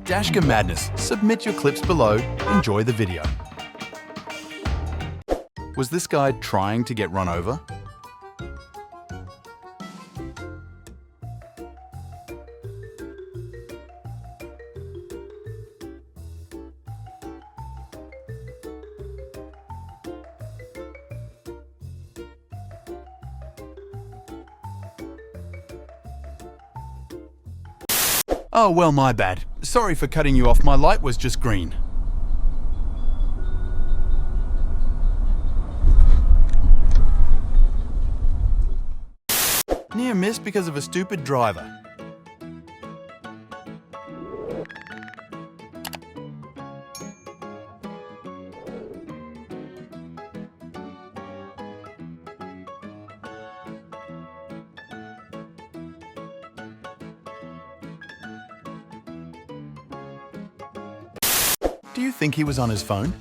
Dashcam madness. Submit your clips below. Enjoy the video. Was this guy trying to get run over? Oh, well, my bad. Sorry for cutting you off. My light was just green. Near miss because of a stupid driver. Do you think he was on his phone?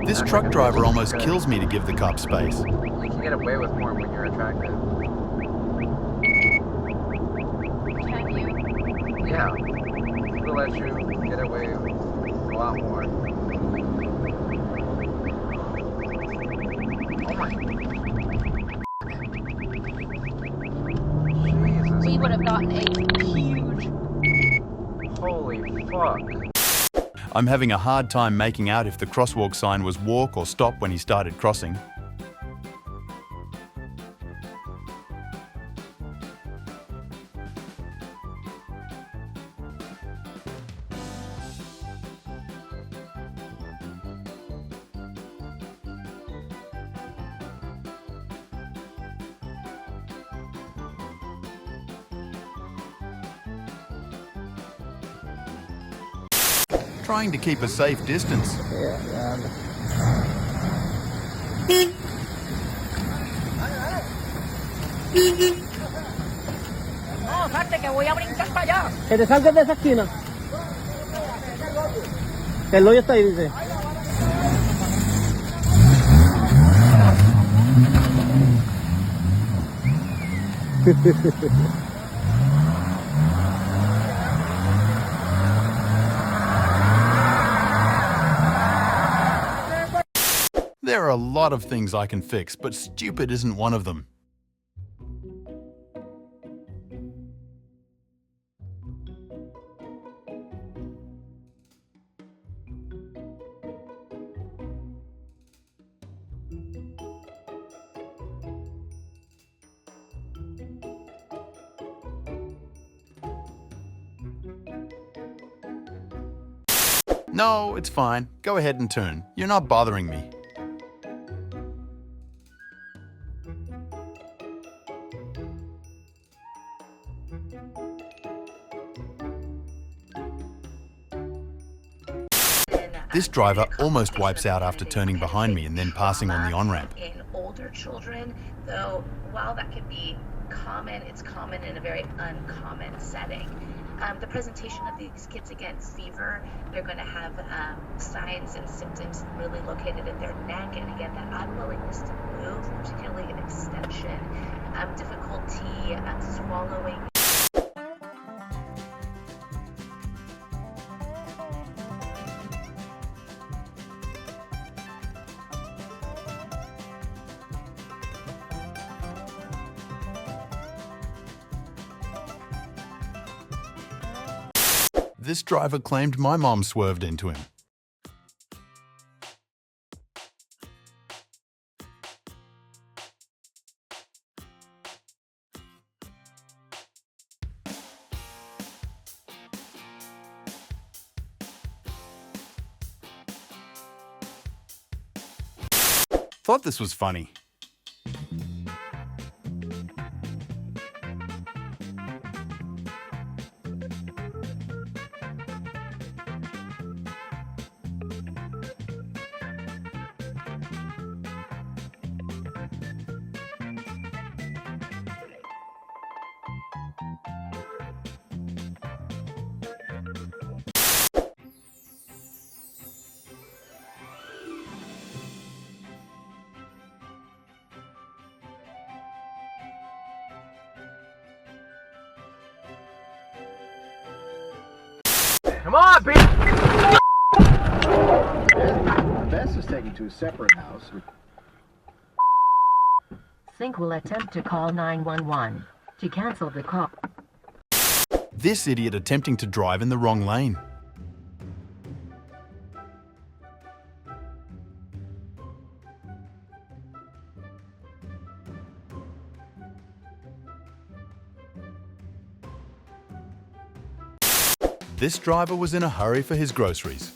This truck driver almost kills me to give the cop space. You can get away with more when you're attractive. Can you? Yeah. People let you get away with a lot more. Oh my. Jesus. We would have gotten a huge... Holy fuck. I'm having a hard time making out if the crosswalk sign was walk or stop when he started crossing. Trying to keep a safe distance. No, salte que voy a brincar para allá. Que te salgas de esa esquina. Que el hoyo está ahí, dice. There are a lot of things I can fix, but stupid isn't one of them. No, it's fine. Go ahead and turn. You're not bothering me. This driver almost wipes out after turning behind me and then passing on the on-ramp. In older children, though, while that can be common, it's common in a very uncommon setting. The presentation of these kids, again, fever, they're going to have signs and symptoms really located in their neck, and again, that unwillingness to move, particularly an extension, difficulty swallowing. This driver claimed my mom swerved into him. Thought this was funny. Come on, bitch! Bess is taken to a separate house. Sync will attempt to call 911 to cancel the call. This idiot attempting to drive in the wrong lane. This driver was in a hurry for his groceries.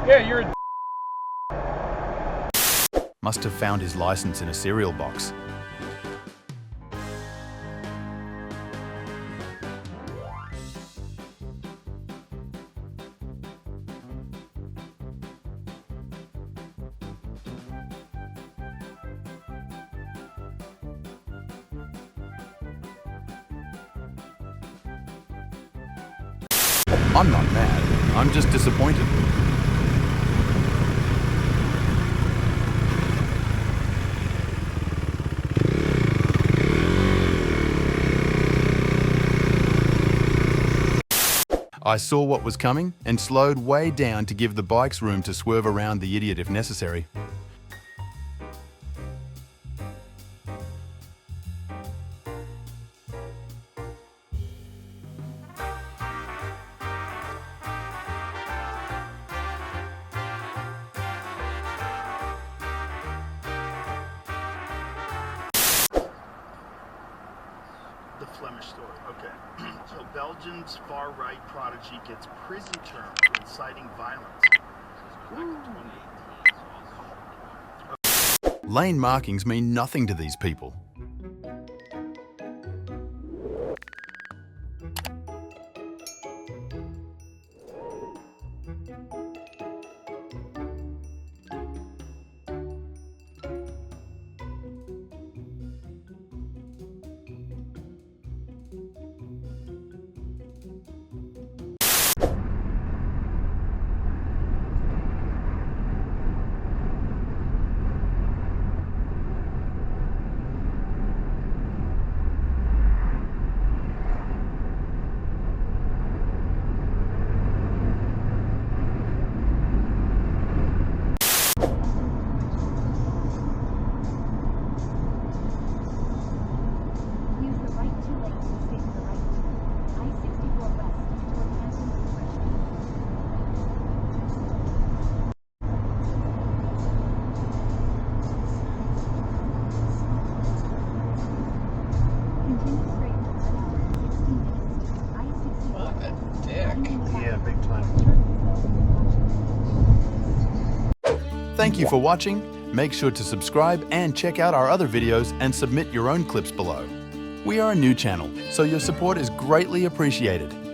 Yeah, you're a Must have found his license in a cereal box. I'm not mad, I'm just disappointed. I saw what was coming and slowed way down to give the bikes room to swerve around the idiot if necessary. The Flemish story. Okay. So Belgium's far-right prodigy gets prison term for inciting violence. Lane markings mean nothing to these people. Yeah, big time. Thank you for watching. Make sure to subscribe and check out our other videos and submit your own clips below. We are a new channel, so your support is greatly appreciated.